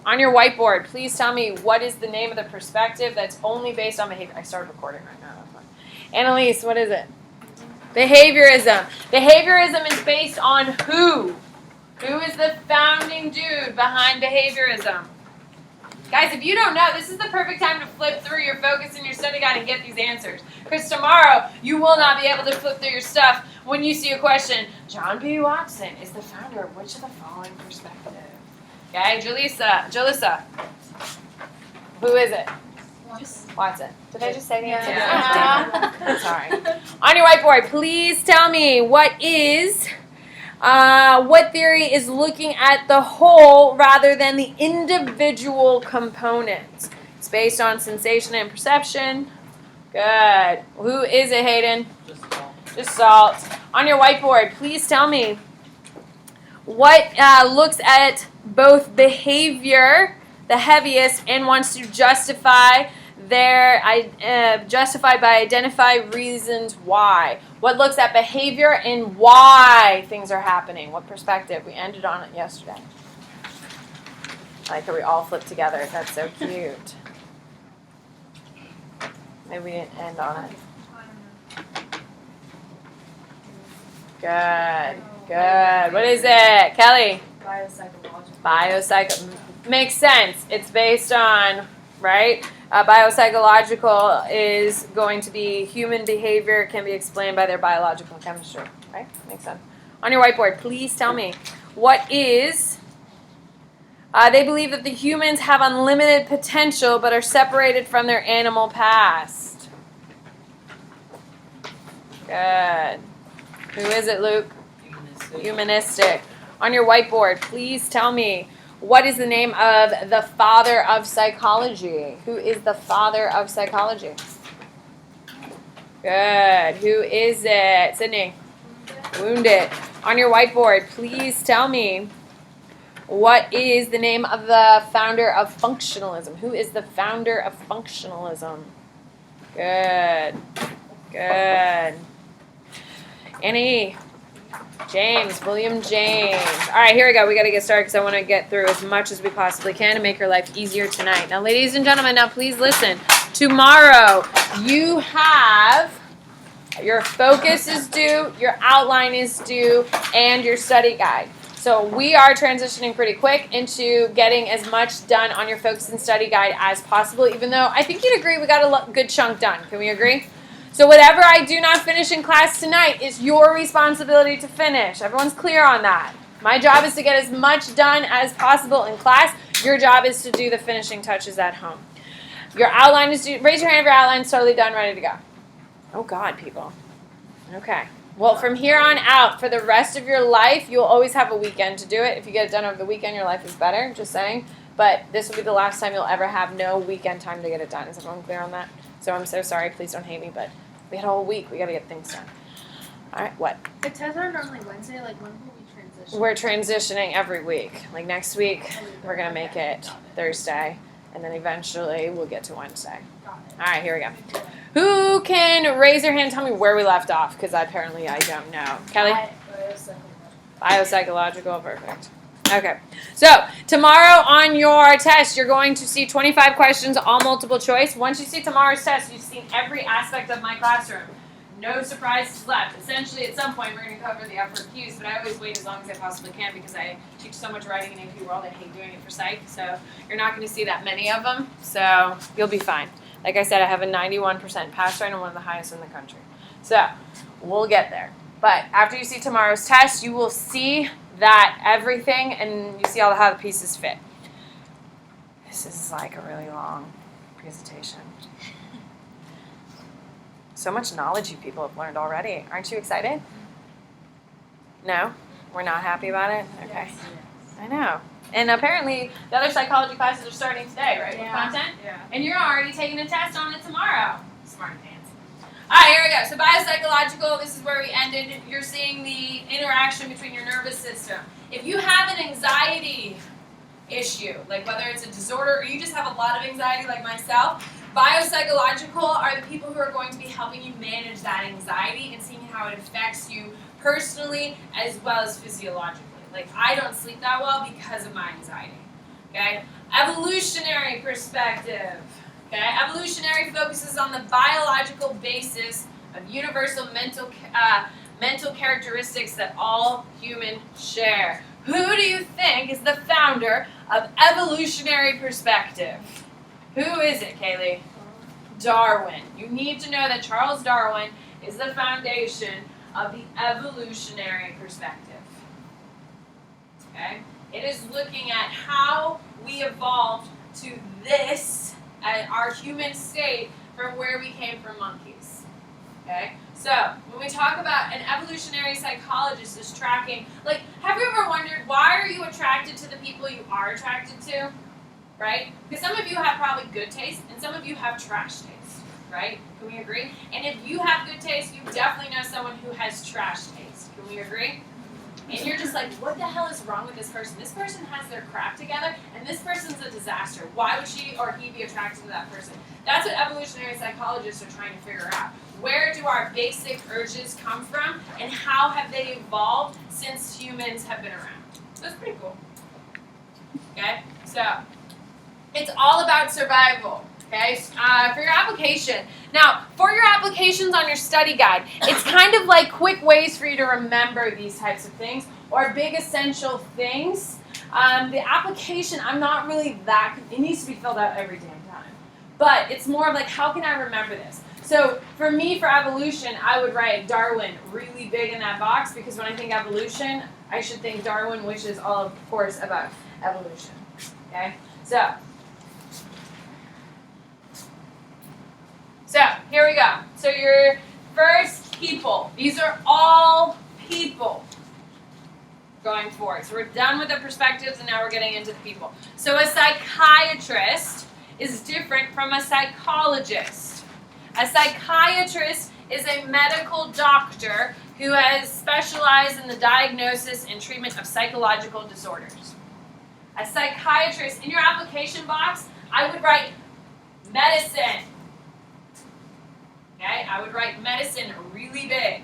On your whiteboard, please tell me what is the name of the perspective that's only based on behavior. I started recording right now. That's fine. Annalise, what is it? Behaviorism. Behaviorism is based on who? Who is the founding dude behind behaviorism? Guys, if you don't know, this is the perfect time to flip through your focus and your study guide and get these answers. Because tomorrow, you will not be able to flip through your stuff when you see a question. John B. Watson is the founder of which of the following perspectives? Okay, Jalissa. Who is it? Watson. Did I just say the answer? Yeah. Sorry. On your whiteboard, please tell me what theory is looking at the whole rather than the individual components. It's based on sensation and perception. Good. Who is it, Hayden? Just salt. On your whiteboard, please tell me what looks at both behavior, the heaviest, and wants to justify by identify reasons why. What looks at behavior and why things are happening. What perspective? We ended on it yesterday. I like how we all flip together. That's so cute. Maybe we didn't end on it. Good. What is it? Kelly? Biopsychological. Makes sense. It's based on, right? Biopsychological is going to be human behavior can be explained by their biological chemistry, right? Makes sense. On your whiteboard, please tell me what is. They believe that the humans have unlimited potential but are separated from their animal past. Good. Who is it, Luke? Humanistic. On your whiteboard, please tell me what is the name of the father of psychology? Who is the father of psychology? Good. Who is it? Sydney? Wounded. On your whiteboard, please tell me what is the name of the founder of functionalism? Who is the founder of functionalism? Good. Annie? William James. All right, here we go. We got to get started because I want to get through as much as we possibly can to make your life easier tonight. Now, ladies and gentlemen, please listen. Tomorrow, you have your focus is due, your outline is due, and your study guide. So we are transitioning pretty quick into getting as much done on your focus and study guide as possible, even though I think you'd agree we got a good chunk done. Can we agree? So whatever I do not finish in class tonight is your responsibility to finish. Everyone's clear on that. My job is to get as much done as possible in class. Your job is to do the finishing touches at home. Your outline is due. Raise your hand if your outline's totally done, ready to go. Oh, God, people. Okay. Well, from here on out, for the rest of your life, you'll always have a weekend to do it. If you get it done over the weekend, your life is better, just saying. But this will be the last time you'll ever have no weekend time to get it done. Is everyone clear on that? So I'm so sorry. Please don't hate me, but we had a whole week. We got to get things done. All right, what? The tests are normally Wednesday. Like, when will we transition? We're transitioning every week. Like, next week, we're going to make it Thursday, and then eventually we'll get to Wednesday. All right, here we go. Who can raise their hand and tell me where we left off? Because apparently I don't know. Kelly? Biopsychological. Perfect. Okay. So, tomorrow on your test, you're going to see 25 questions, all multiple choice. Once you see tomorrow's test, you've seen every aspect of my classroom. No surprises left. Essentially, at some point, we're going to cover the upper cues, but I always wait as long as I possibly can because I teach so much writing in AP World. I hate doing it for psych, so you're not going to see that many of them, so you'll be fine. Like I said, I have a 91% pass rate and one of the highest in the country. So, we'll get there. But after you see tomorrow's test, you will see that everything, and you see how the pieces fit. This is like a really long presentation. So much knowledge you people have learned already. Aren't you excited? No? We're not happy about it? Okay. Yes. I know. And apparently, the other psychology classes are starting today, right? Yeah. With content? Yeah. And you're already taking a test on it tomorrow. Smart pants. All right, here we go. So biopsychological, this is where we ended. You're seeing the interaction between your nervous system. If you have an anxiety issue, like whether it's a disorder or you just have a lot of anxiety like myself, biopsychological are the people who are going to be helping you manage that anxiety and seeing how it affects you personally as well as physiologically. Like, I don't sleep that well because of my anxiety. Okay? Evolutionary perspective. Okay, evolutionary focuses on the biological basis of universal mental characteristics that all humans share. Who do you think is the founder of evolutionary perspective? Who is it, Kaylee? Darwin. You need to know that Charles Darwin is the foundation of the evolutionary perspective. Okay? It is looking at how we evolved to this, our human state, from where we came from monkeys. Okay? So, when we talk about an evolutionary psychologist is tracking, like, have you ever wondered why are you attracted to the people you are attracted to? Right? Because some of you have probably good taste, and some of you have trash taste. Right? Can we agree? And if you have good taste, you definitely know someone who has trash taste. Can we agree? And you're just like, what the hell is wrong with this person? This person has their crap together, and this person's a disaster. Why would she or he be attracted to that person? That's what evolutionary psychologists are trying to figure out. Where do our basic urges come from, and how have they evolved since humans have been around? So it's pretty cool. Okay? So, it's all about survival. Okay, for your application. Now, for your applications on your study guide, it's kind of like quick ways for you to remember these types of things, or big essential things. The application, I'm not really that, it needs to be filled out every damn time. But it's more of like, how can I remember this? So, for me, for evolution, I would write Darwin really big in that box, because when I think evolution, I should think Darwin, which is all, of course, about evolution. Okay, so here we go. So your first people. These are all people going forward. So we're done with the perspectives, and now we're getting into the people. So a psychiatrist is different from a psychologist. A psychiatrist is a medical doctor who has specialized in the diagnosis and treatment of psychological disorders. A psychiatrist, in your application box, I would write medicine. Okay, I would write medicine really big.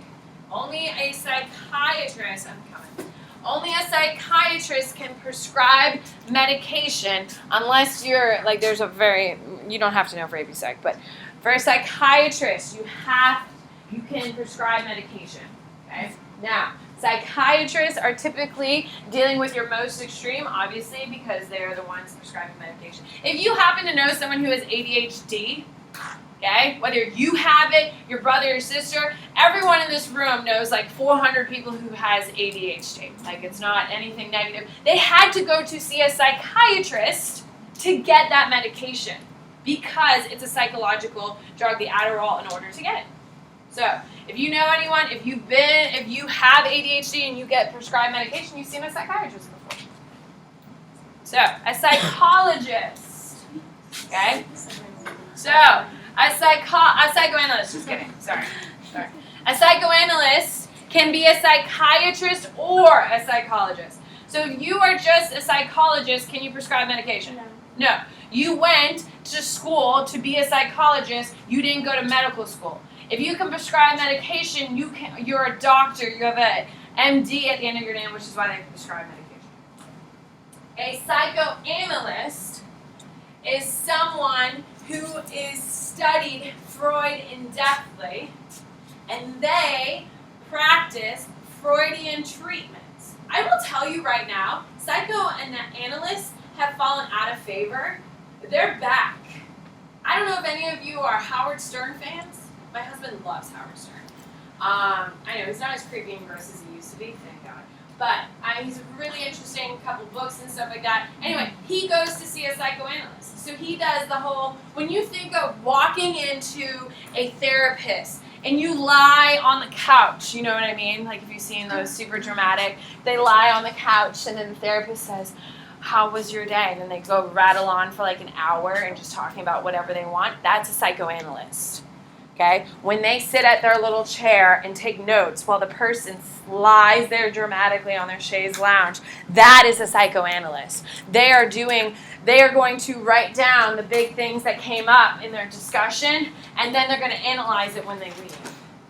Only a psychiatrist can prescribe medication unless you're, like, there's a very, you don't have to know for AP Psych, but for a psychiatrist, you can prescribe medication. Okay, now, psychiatrists are typically dealing with your most extreme, obviously, because they're the ones prescribing medication. If you happen to know someone who has ADHD, okay, whether you have it, your brother, your sister, everyone in this room knows like 400 people who has ADHD. Like, it's not anything negative. They had to go to see a psychiatrist to get that medication because it's a psychological drug, the Adderall, in order to get it. So, if you know anyone, if you have ADHD and you get prescribed medication, you've seen a psychiatrist before. So, a psychologist, okay? So, a psychoanalyst, just kidding, sorry. A psychoanalyst can be a psychiatrist or a psychologist. So if you are just a psychologist, can you prescribe medication? No. You went to school to be a psychologist, you didn't go to medical school. If you can prescribe medication, you're a doctor, you have an MD at the end of your name, which is why they can prescribe medication. A psychoanalyst is someone who is studied Freud in-depthly, and they practice Freudian treatments. I will tell you right now, psychoanalysts have fallen out of favor. They're back. I don't know if any of you are Howard Stern fans. My husband loves Howard Stern. I know he's not as creepy and gross as he used to be, thank God. But he's a really interesting couple books and stuff like that. Anyway, he goes to see a psychoanalyst. So he does the whole, when you think of walking into a therapist and you lie on the couch, you know what I mean? Like if you've seen those super dramatic, they lie on the couch and then the therapist says, how was your day? And then they go rattle on for like an hour and just talking about whatever they want. That's a psychoanalyst. Okay? When they sit at their little chair and take notes while the person lies there dramatically on their chaise lounge, that is a psychoanalyst. They are going to write down the big things that came up in their discussion, and then they're going to analyze it when they leave.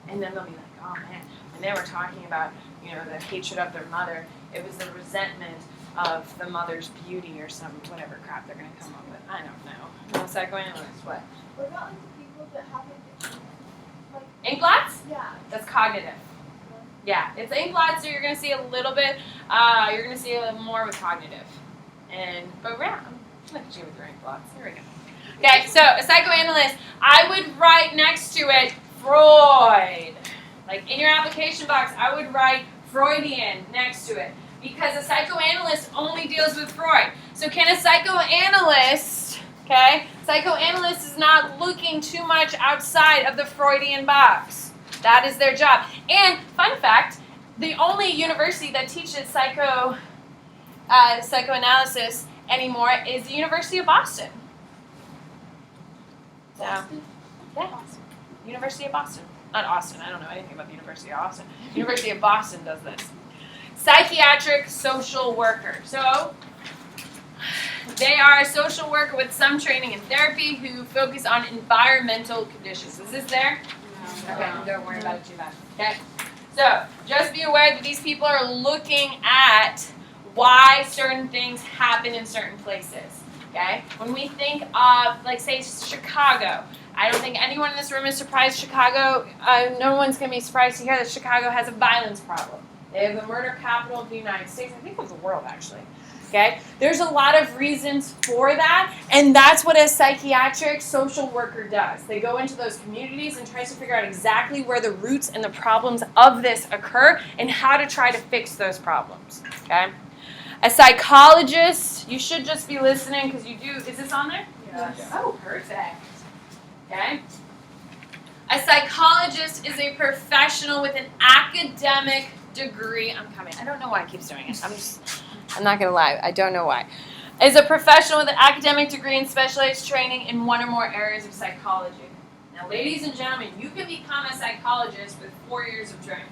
And then they'll be like, oh man, when they were talking about, the hatred of their mother, it was the resentment of the mother's beauty or some whatever crap they're going to come up with. I don't know. No psychoanalyst, what? What about like the people that have addiction? Like, Ink blots? yeah. That's cognitive. Yeah, it's ink blots, so you're going to see a little bit, you're going to see a little more with cognitive. But yeah, look at you with your ink blots. Here we go. Okay, so a psychoanalyst, I would write next to it Freud. Like in your application box, I would write Freudian next to it because a psychoanalyst only deals with Freud. So can a psychoanalyst, psychoanalyst is not looking too much outside of the Freudian box. That is their job. And fun fact, the only university that teaches psychoanalysis anymore is the University of Boston. So, yeah, University of Boston. Not Austin. I don't know anything about the University of Austin. University of Boston does this. Psychiatric social worker. So they are a social worker with some training in therapy who focus on environmental conditions. Is this there? No. Okay, don't worry about it too much. Okay. So just be aware that these people are looking at why certain things happen in certain places. Okay? When we think of, like, say, Chicago, I don't think anyone in this room is surprised Chicago, no one's going to be surprised to hear that Chicago has a violence problem. They have the murder capital of the United States, I think of the world, actually. Okay? There's a lot of reasons for that, and that's what a psychiatric social worker does. They go into those communities and tries to figure out exactly where the roots and the problems of this occur and how to try to fix those problems. Okay? A psychologist, you should just be listening because you do, is this on there? Yes. Oh, perfect. Okay. A psychologist is a professional with an academic degree. I'm coming. I don't know why it keeps doing it. I'm not going to lie. I don't know why. Is a professional with an academic degree and specialized training in one or more areas of psychology. Now, ladies and gentlemen, you can become a psychologist with 4 years of training.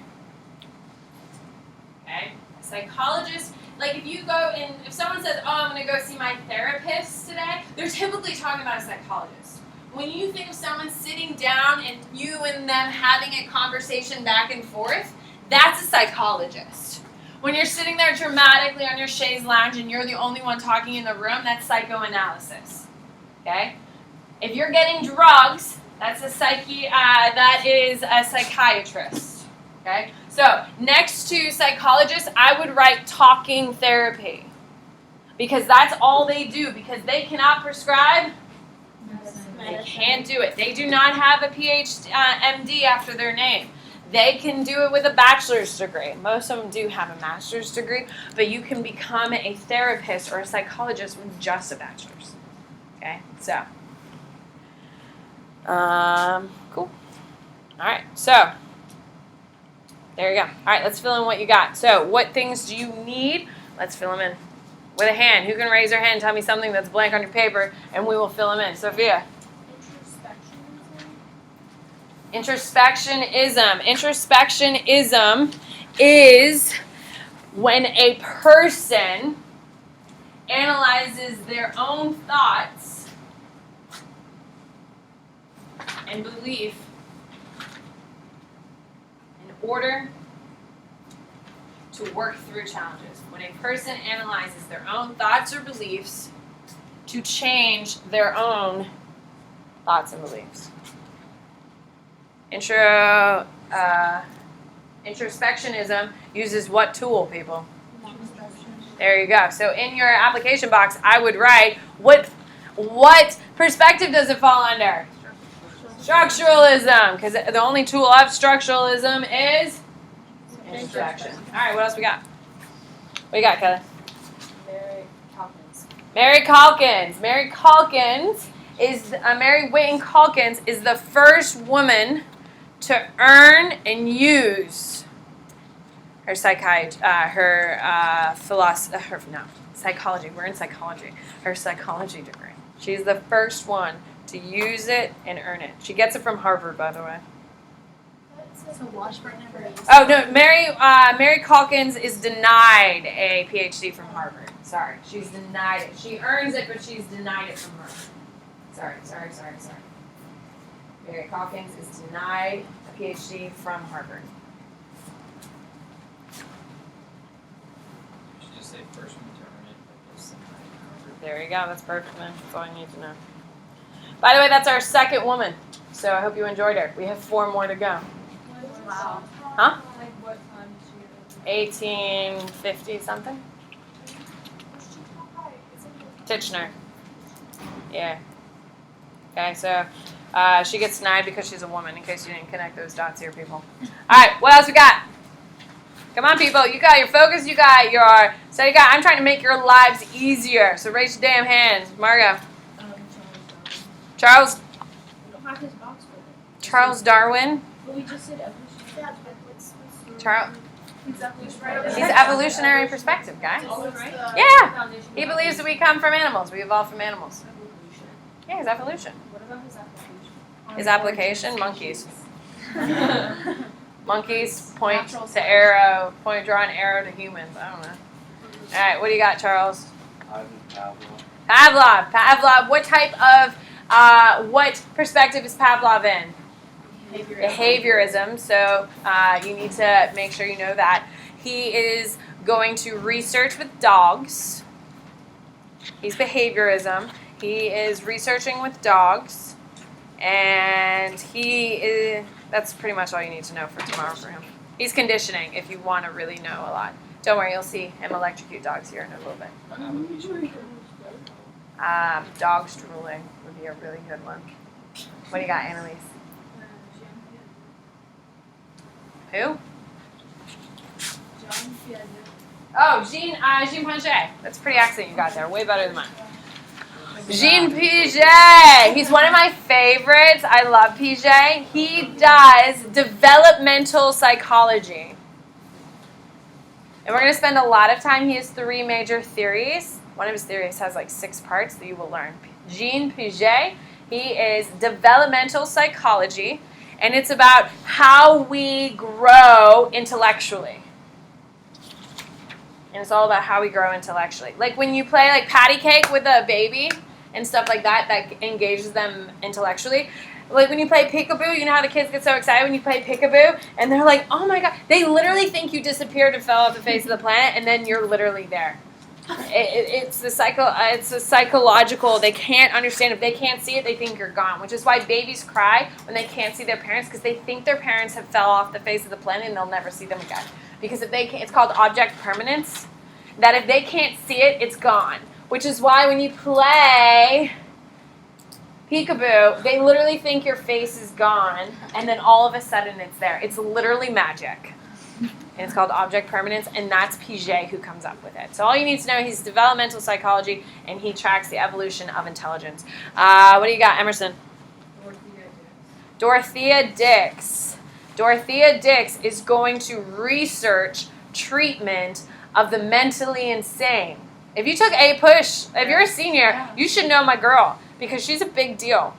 Okay? A psychologist, like if you go and if someone says, oh, I'm going to go see my therapist today, they're typically talking about a psychologist. When you think of someone sitting down and you and them having a conversation back and forth, that's a psychologist. When you're sitting there dramatically on your chaise lounge and you're the only one talking in the room, that's psychoanalysis. Okay? If you're getting drugs, that's that is a psychiatrist. Okay? So, next to psychologist, I would write talking therapy. Because that's all they do. Because they cannot prescribe. They can't do it. They do not have a PhD, MD after their name. They can do it with a bachelor's degree. Most of them do have a master's degree, but you can become a therapist or a psychologist with just a bachelor's. Okay, so, cool. All right, so, there you go. All right, let's fill in what you got. So, what things do you need? Let's fill them in with a hand. Who can raise their hand and tell me something that's blank on your paper, and we will fill them in. Sophia. Introspectionism. Introspectionism is when a person analyzes their own thoughts and belief in order to work through challenges. When a person analyzes their own thoughts or beliefs to change their own thoughts and beliefs. Introspectionism uses what tool, people? There you go. So in your application box, I would write, what perspective does it fall under? Structuralism, because the only tool of structuralism is introspection. All right, what else we got? What you got, Kelly? Mary Calkins. Mary Whitton Calkins is the first woman to earn and use her psychology. We're in psychology. Her psychology degree. She's the first one to use it and earn it. She gets it from Harvard, by the way. Oh no, Mary Calkins is denied a PhD from Harvard. Sorry, she's denied it. She earns it, but she's denied it from Harvard. Sorry. Mary Calkins is denied a PhD from Harvard. You should just say first one to earn There you go. That's perfect, man. That's all I need to know. By the way, that's our second woman. So I hope you enjoyed her. We have 4 more to go. Wow. Huh? Like what time is she? 1850 something? Titchener. Yeah. Okay, so she gets denied because she's a woman, in case you didn't connect those dots here, people. All right, what else we got? Come on, people. You got your focus. You got your study guide. I'm trying to make your lives easier. So raise your damn hands. Margo. Charles. We don't have his box with it. Charles Darwin. Well, we just said evolution. Yeah, but Charles. He's evolutionary. He's evolutionary perspective, guy. Right? Yeah. He believes that we come from animals. We evolved from animals. Yeah, his evolution. What about his application? His application, monkeys. Monkeys point to arrow, draw an arrow to humans. I don't know. All right, what do you got, Charles? Pavlov. What type of, what perspective is Pavlov in? Behaviorism. So you need to make sure you know that. He is going to research with dogs. He's behaviorism. He is researching with dogs. And that's pretty much all you need to know for tomorrow for him. He's conditioning if you want to really know a lot. Don't worry, you'll see him electrocute dogs here in a little bit. Dogs drooling would be a really good one. What do you got, Annalise? Who? Oh, Jean Piaget. That's a pretty accent you got there. Way better than mine. Jean Piaget. He's one of my favorites. I love Piaget. He does developmental psychology. And we're going to spend a lot of time. He has 3 major theories. One of his theories has like 6 parts that you will learn. Jean Piaget. He is developmental psychology. And it's about how we grow intellectually. And it's all about how we grow intellectually. Like when you play like patty cake with a baby and stuff like that, that engages them intellectually. Like when you play peekaboo, you know how the kids get so excited when you play peekaboo? And they're like, oh my God. They literally think you disappeared and fell off the face of the planet, and then you're literally there. It's a psychological. They can't understand. If they can't see it, they think you're gone. Which is why babies cry when they can't see their parents, because they think their parents have fell off the face of the planet and they'll never see them again. Because if they can't, it's called object permanence. That if they can't see it, it's gone. Which is why when you play peekaboo, they literally think your face is gone, and then all of a sudden it's there. It's literally magic. And it's called object permanence, and that's Piaget who comes up with it. So all you need to know, he's developmental psychology, and he tracks the evolution of intelligence. What do you got, Emerson? Dorothea Dix. Dorothea Dix is going to research treatment of the mentally insane. If you took A-Push, if you're a senior, you should know my girl, because she's a big deal.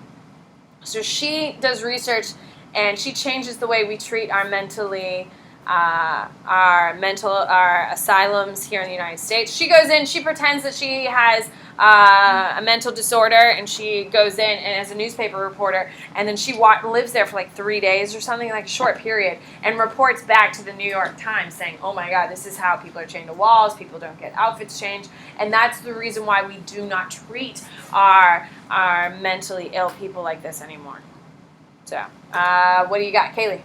So she does research, and she changes the way we treat our our asylums here in the United States. She goes in, she pretends that she has a mental disorder, and she goes in and as a newspaper reporter, and then she lives there for like 3 days or something, like a short period, and reports back to the New York Times saying, oh my God, this is how people are chained to walls, people don't get outfits changed, and that's the reason why we do not treat our mentally ill people like this anymore. So, what do you got, Kaylee?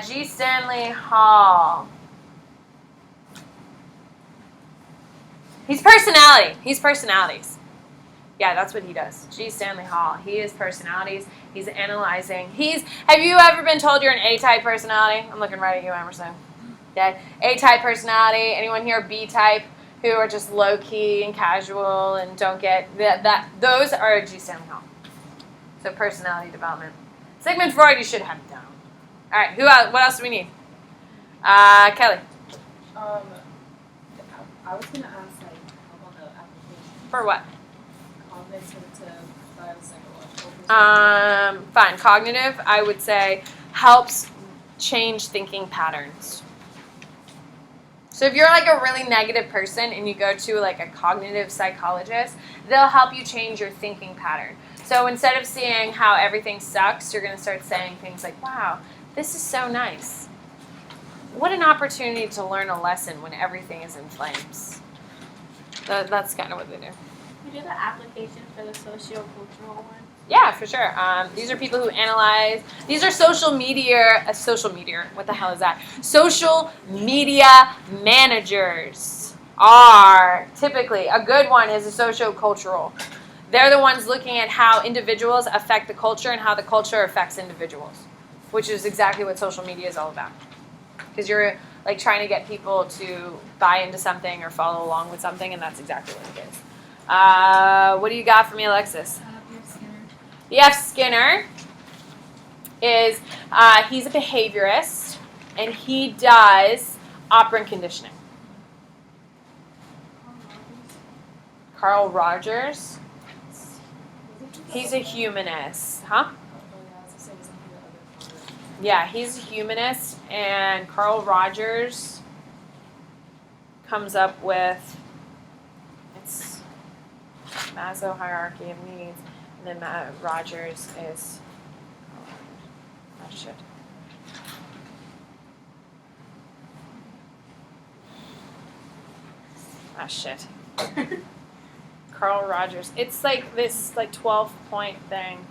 G. Stanley Hall. He's personality. He's personalities. Yeah, that's what he does. G. Stanley Hall. He is personalities. He's analyzing. Have you ever been told you're an A-type personality? I'm looking right at you, Emerson. Yeah, A-type personality. Anyone here B-type who are just low-key and casual and don't get that? Those are G. Stanley Hall. So personality development. Sigmund Freud, you should have it down. All right, who else? What else do we need? Kelly. I was going to ask, like, how about the application? For what? Cognitive to biopsychological. Fine. Cognitive, I would say, helps change thinking patterns. So if you're like a really negative person and you go to like a cognitive psychologist, they'll help you change your thinking pattern. So instead of seeing how everything sucks, you're going to start saying things like, wow, this is so nice. What an opportunity to learn a lesson when everything is in flames. That's kind of what they do. We do the application for the socio-cultural one. Yeah, for sure. These are people who analyze. These are social media. What the hell is that? Social media managers are typically, a good one is a socio-cultural. They're the ones looking at how individuals affect the culture and how the culture affects individuals, which is exactly what social media is all about. Because you're like trying to get people to buy into something or follow along with something, and that's exactly what it is. What do you got for me, Alexis? B.F. Skinner is, he's a behaviorist, and he does operant conditioning. Carl Rogers, he's a humanist, huh? Yeah, he's a humanist, and Carl Rogers comes up with, it's Maslow hierarchy of needs. And then Rogers is, oh shit. Ah shit. Carl Rogers. It's like this 12-point thing.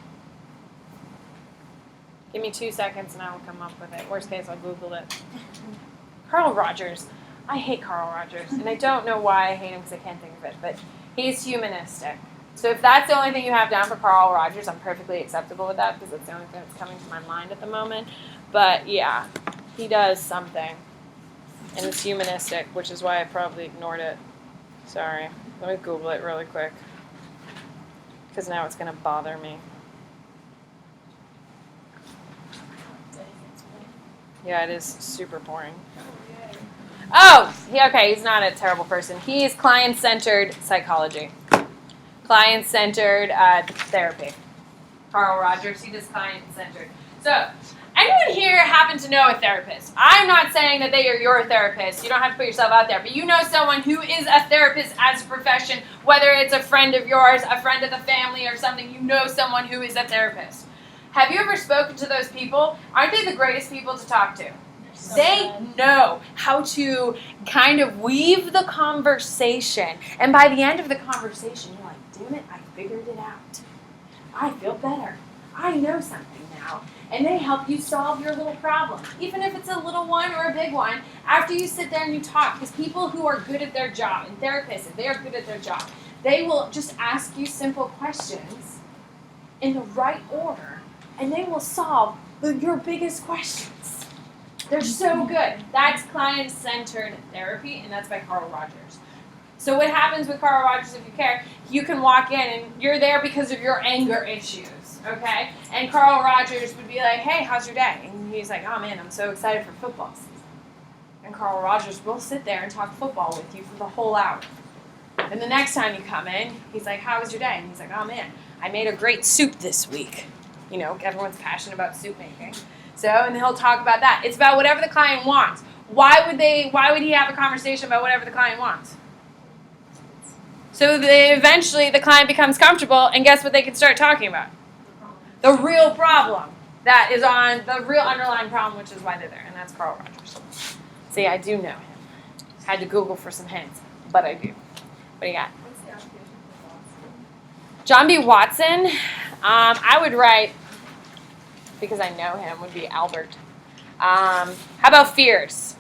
Give me 2 seconds and I will come up with it. Worst case, I'll Google it. Carl Rogers. I hate Carl Rogers. And I don't know why I hate him because I can't think of it. But he's humanistic. So if that's the only thing you have down for Carl Rogers, I'm perfectly acceptable with that because that's the only thing that's coming to my mind at the moment. But yeah, he does something. And it's humanistic, which is why I probably ignored it. Sorry. Let me Google it really quick. Because now it's going to bother me. Yeah, it is super boring. Oh, okay, he's not a terrible person. He is client-centered psychology. Client-centered therapy. Carl Rogers, he does client-centered. So, anyone here happen to know a therapist? I'm not saying that they are your therapist. You don't have to put yourself out there. But you know someone who is a therapist as a profession, whether it's a friend of yours, a friend of the family, or something. You know someone who is a therapist. Have you ever spoken to those people? Aren't they the greatest people to talk to? They know how to kind of weave the conversation. And by the end of the conversation, you're like, damn it, I figured it out. I feel better. I know something now. And they help you solve your little problem. Even if it's a little one or a big one, after you sit there and you talk. Because people who are good at their job, and therapists, if they are good at their job, they will just ask you simple questions in the right order. And they will solve your biggest questions. They're so good. That's client-centered therapy, and that's by Carl Rogers. So what happens with Carl Rogers, if you care, you can walk in, and you're there because of your anger issues, okay? And Carl Rogers would be like, hey, how's your day? And he's like, oh, man, I'm so excited for football season. And Carl Rogers will sit there and talk football with you for the whole hour. And the next time you come in, he's like, how was your day? And he's like, oh, man, I made a great soup this week. You know, everyone's passionate about soup making. So, and he'll talk about that. It's about whatever the client wants. Why would he have a conversation about whatever the client wants? So eventually the client becomes comfortable, and guess what they can start talking about? The real problem that is on, the real underlying problem, which is why they're there, and that's Carl Rogers. See, I do know him. Had to Google for some hints, but I do. What do you got? What's the application for Boston? John B. Watson, I would write, because I know him, would be Albert. How about fears?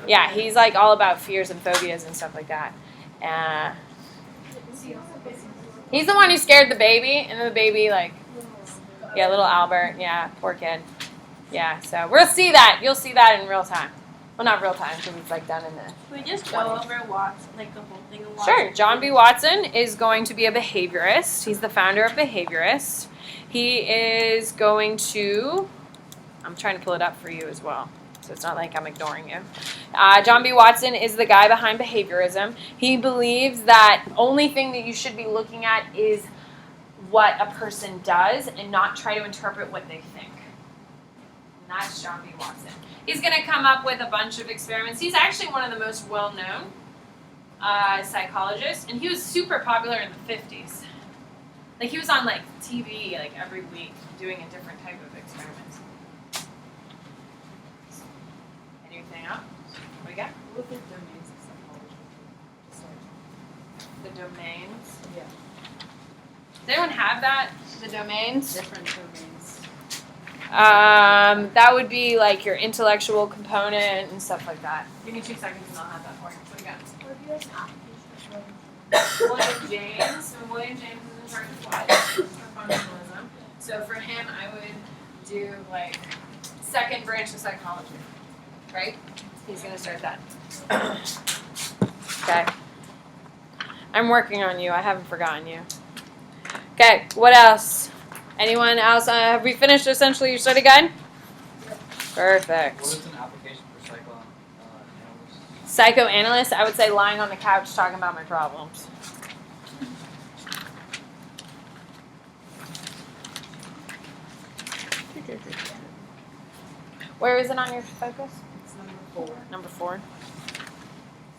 Yeah, he's like all about fears and phobias and stuff like that. He's the one who scared the baby, and then the baby, yeah, little Albert, yeah, poor kid. Yeah, so we'll see that. You'll see that in real time. Well, not real time, because it's done in the... Can we just go over Watson, the whole thing of Watson? Sure. John B. Watson is going to be a behaviorist. He's the founder of Behaviorist. He is going to... I'm trying to pull it up for you as well, so it's not like I'm ignoring you. John B. Watson is the guy behind behaviorism. He believes that only thing that you should be looking at is what a person does and not try to interpret what they think. And that's John B. Watson. He's going to come up with a bunch of experiments. He's actually one of the most well-known psychologists, and he was super popular in the 50s. He was on TV every week doing a different type of experiment. Anything else? What do you got? What are the domains of psychology? the domains. Yeah. Does anyone have that? The domains? Different domains. That would be like your intellectual component and stuff like that. Give me 2 seconds and I'll have that for you. What do you got? What do you guys application William James. So William James is in charge of what? For functionalism. So for him, I would do like second branch of psychology, right? He's gonna start that. Okay. I'm working on you. I haven't forgotten you. Okay. What else? Anyone else? Have we finished essentially your study guide? Perfect. What is an application for psychoanalyst? Psychoanalyst, I would say lying on the couch talking about my problems. Where is it on your focus? It's number 4. Number 4.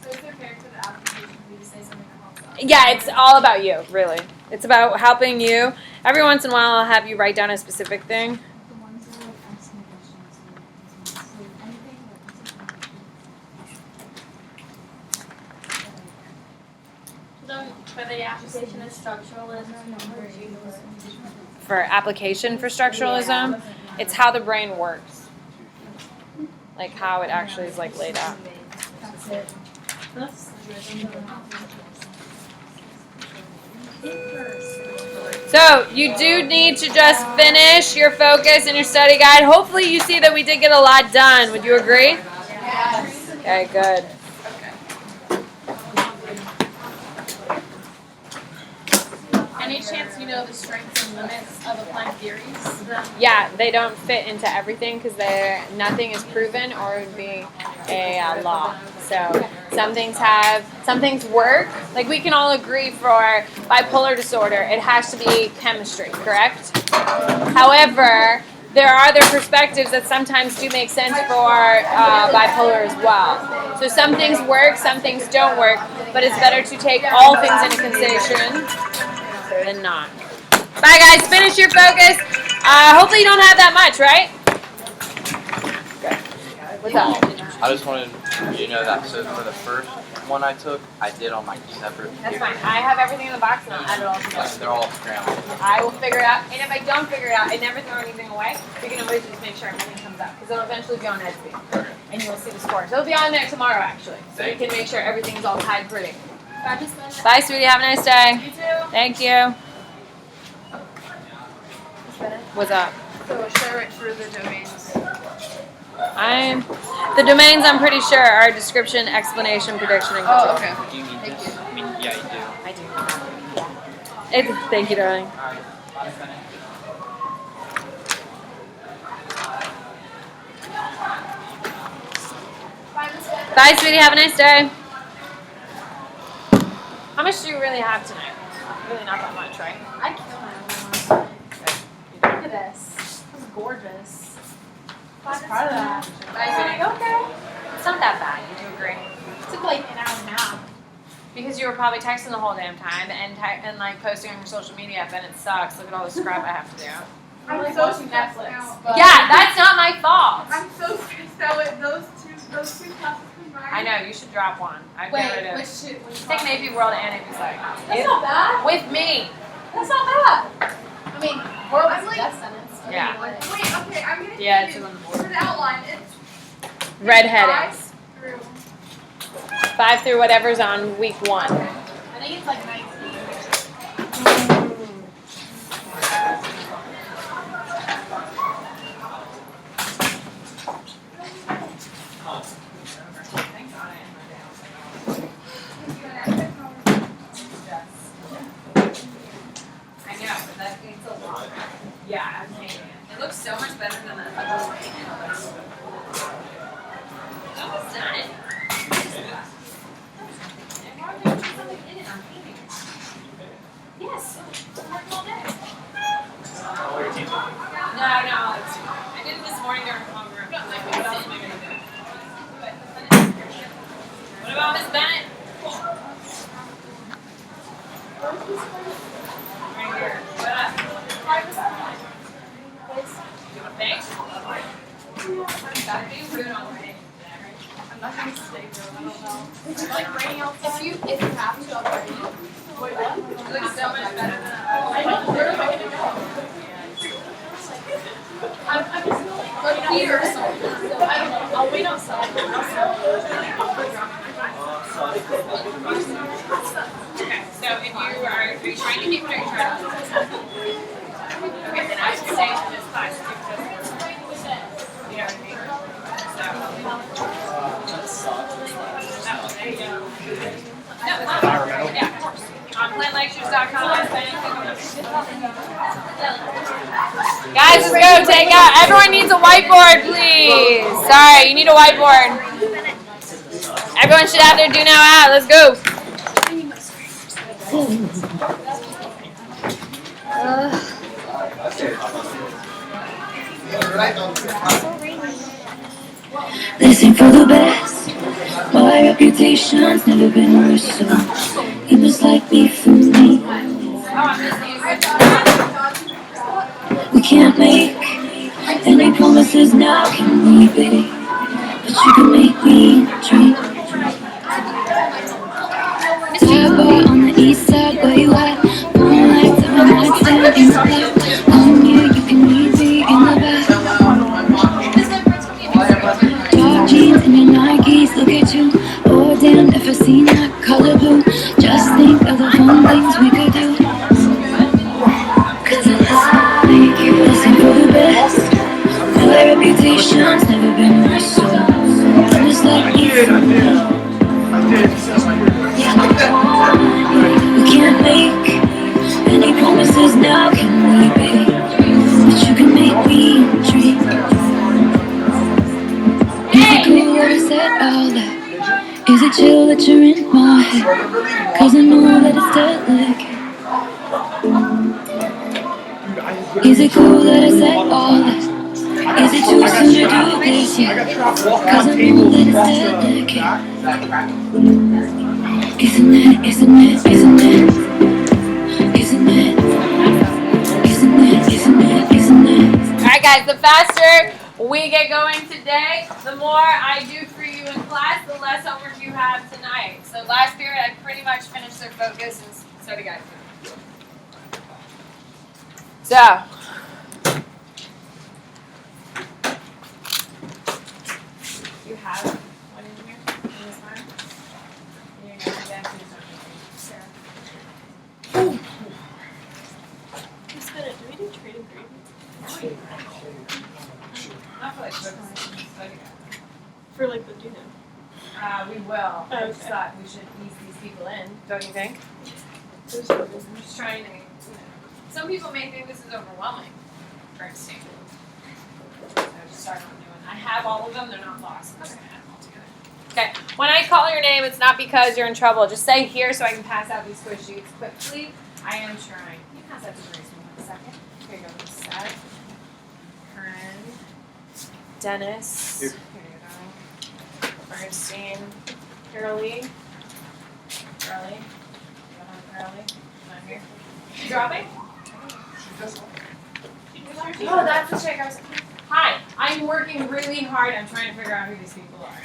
So is it okay for the application for you to say something that helps us? Yeah, it's all about you, really. It's about helping you. Every once in a while, I'll have you write down a specific thing. The ones that are like asking questions, so anything For the application of structuralism, For application for structuralism, it's how the brain works. Like how it actually is like laid out. that's it. So you do need to just finish your focus and your study guide. Hopefully you see that we did get a lot done. Would you agree? Yes. Okay, good. any chance you know the strengths and limits of applying theories? Yeah, they don't fit into everything because nothing is proven or would be a law. So some things work. Like we can all agree for bipolar disorder, it has to be chemistry, correct? However, there are other perspectives that sometimes do make sense for bipolar as well. So some things work, some things don't work, but it's better to take all things into consideration than not. Bye guys, finish your focus. Hopefully you don't have that much, right? What's up? I just wanted you to know that. So for the first one I took, I did on my separate That's computer. fine. I have everything in the box and I'll add it all together. They're all scrambled. I will figure it out. And if I don't figure it out, I never throw anything away. We can always just make sure everything comes up. Because it'll eventually be on Edsby. And you will see the scores. It'll be on there tomorrow, actually. So we can make sure everything's all tied pretty. Bye, sweetie. Have a nice day. You too. Thank you. What's up? So should I write through the domains? The domains, I'm pretty sure, are description, explanation, prediction, and control. Oh, okay. Do you need Thank this? you. I mean, yeah, you do. I do. Thank you, darling. Alright, I'm finished. Bye, sweetie. Have a nice day. How much do you really have tonight? Really not that much, right? I killed my own. Look at this. This is gorgeous. I was proud of that. Bye, sweetie. Okay. It's not that bad. You do agree. It took like an hour and a half. Because you were probably texting the whole damn time and like posting on your social media, and it sucks. Look at all the scrub I have to do. I'm I'm like so watching stressed Netflix. out, but Yeah, that's not my fault. I'm so stressed out with those two classes combined. I know, you should drop one. I'd Wait, get rid of which two? Take an AP World and AP Psych. That's not bad. With me. That's not bad. I mean, world I'm is a like- death sentence. Yeah. Wait, okay, I'm gonna Yeah, give it's you on the board. for the outline. It's Red headings. 5 through. 5 through whatever's on week 1. I think it's like 19. I know, but that takes a lot. Yeah, I'm hating it. It looks so much better than the other way. It's almost done. Why would there be something in it? I'm hating it. Yes. I'm working all day. No, it's fine. I did it this morning during homeroom. What else am I going to do? What about Miss Bennett? Right here. What up? You want thanks? Gotta be rude on the way. I'm not gonna stay girl, I don't know. Is it like raining outside? If you have to, I'll bring you. Wait, what? It looks so much better than I know. Where am I gonna go? I'm just like here or something. I don't know. I'll wait outside. Okay, so if you are you trying to keep it or are you trying to? Okay, then I should stay in this class because you know what I mean? There you go. No, yeah, of course. On plantlectures.com. Guys, let's go. Take out. Everyone needs a whiteboard, please. Sorry, you need a whiteboard. Everyone should have their do now out. Let's go. Listen for the best. My reputation's never been worse, so you must like me for me. We can't make any promises now, can we, babe? But you can make me dream. Starboy on the east side, where you at? Moonlight, seven nights there in the black. Come here, you can meet me in the back. Dark jeans and your Nikes, look at you. Oh damn, never seen that color blue. Just think of the fun things we could do. Cause I like you, listen for the best. My reputation's never been worse, so just like you for me. We can't make any promises now, can we, babe? But you can make me dream. Is it cool that I said all that? Is it chill that you're in my head? Cause I know that it's delicate. Is it cool that I said all that? Is it too soon to do this yet? Cause I know that it's delicate. Isn't it, isn't it, isn't it? Isn't it? Isn't it, isn't it, isn't it? Alright guys, the faster we get going today, the more I do for you in class, the less homework you have tonight. So last period I pretty much finished their focus and so do guys. So you have one in here in this one? You're gonna have that Sarah. Do we do trading green? Not for like focus. For like the do-know. We will. I just Okay. thought we should ease these people in, don't you think? I'm just trying to, some people may think this is overwhelming, for instance. So just start on new one. I have all of them, they're not lost. I'm just gonna add them all together. Okay, when I call your name, it's not because you're in trouble. Just say here so I can pass out these squish sheets quickly. I am trying. Can you pass that to Grace for 1 second? Here you go, Seth. Karen. Dennis. Here you go. Bernstein. Curly. Curly. Curly. Not here. You dropping? Oh, that's the chick I was. Hi, I'm working really hard. I'm trying to figure out who these people are.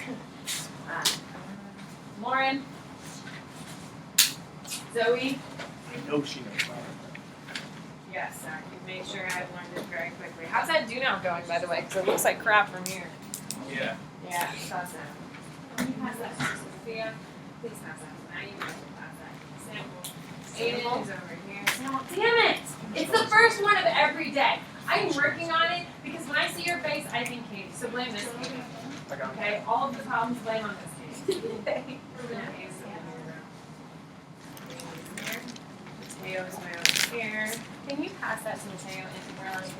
Lauren. Zoe. I know she knows. Yes, sorry. Make sure I've learned it very quickly. How's that do now going, by the way? Because it looks like crap from here. Yeah. Yeah, pass that. Can you pass that to Sophia? Please pass that. Now you guys will pass that. Sample. Aiden is over here. No, damn it! It's the first one of every day. I'm working on it because when I see your face, I think Katie. So blame this Katie. Okay? All of the problems blame on this Katie. Mateo is my over here. Can you pass that to Mateo and Riley?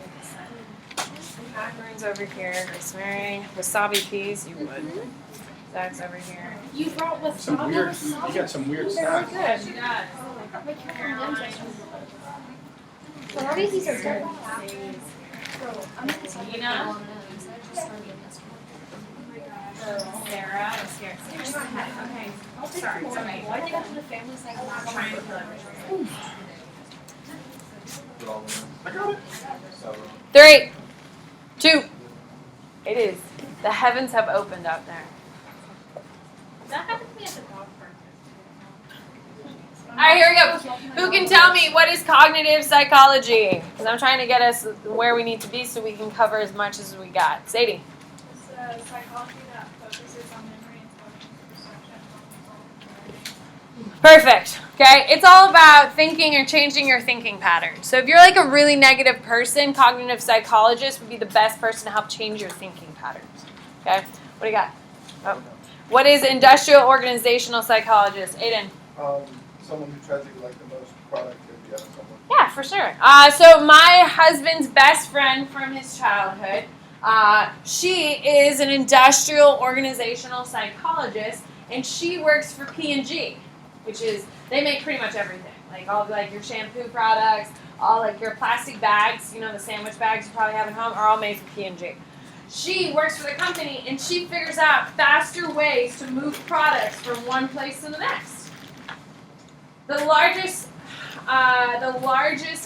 Macaroons over here. Grace Mary. Wasabi peas, you would. Zach's over here. You brought with Some weird. You got some weird Very stuff. good. She does. Caroline. So how do these are good? Nina. Sarah is here. Okay. Oh, sorry. Sorry. Why did they go to the family side? I'm trying to kill everything. I got it. 3, 2. It is. The heavens have opened out there. That happened to me at the dog park. All right, here we go. Who can tell me what is cognitive psychology? Because I'm trying to get us where we need to be so we can cover as much as we got. Sadie. It's a psychology that focuses on memory, intelligence, perception, problem solving. Perfect. Okay, it's all about thinking or changing your thinking patterns. So if you're like a really negative person, cognitive psychologist would be the best person to help change your thinking patterns. Okay, what do you got? Oh. What is industrial organizational psychologist? Aiden. Someone who tries to get like the most productivity out of someone. Yeah, for sure. So my husband's best friend from his childhood, she is an industrial organizational psychologist, and she works for P&G, which is, they make pretty much everything. Like all like your shampoo products, all like your plastic bags, you know, the sandwich bags you probably have at home are all made for P&G. She works for the company, and she figures out faster ways to move products from one place to the next. The largest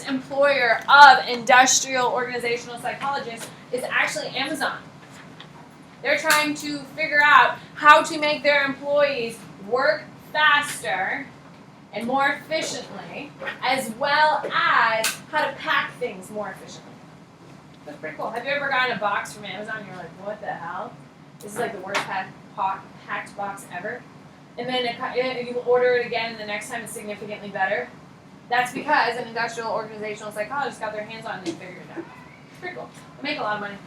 employer of industrial organizational psychologists is actually Amazon. They're trying to figure out how to make their employees work faster and more efficiently, as well as how to pack things more efficiently. That's pretty cool. Have you ever gotten a box from Amazon and you're like, what the hell? This is like the worst packed box ever. And then you order it again and the next time it's significantly better. That's because an industrial organizational psychologist got their hands on it and figured it out. It's pretty cool. They make a lot of money.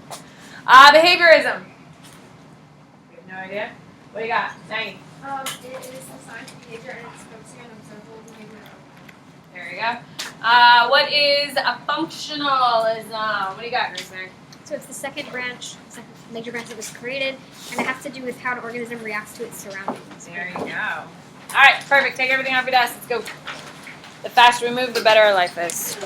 Behaviorism. You have no idea? What do you got? Maggie. It is a science of behavior and it's focusing on observable behavior. There you go. What is a functionalism? What do you got, Rosemary? So it's the second major branch that was created, and it has to do with how an organism reacts to its surroundings. There you go. All right, perfect. Take everything off your desk. Let's go. The faster we move, the better our life is.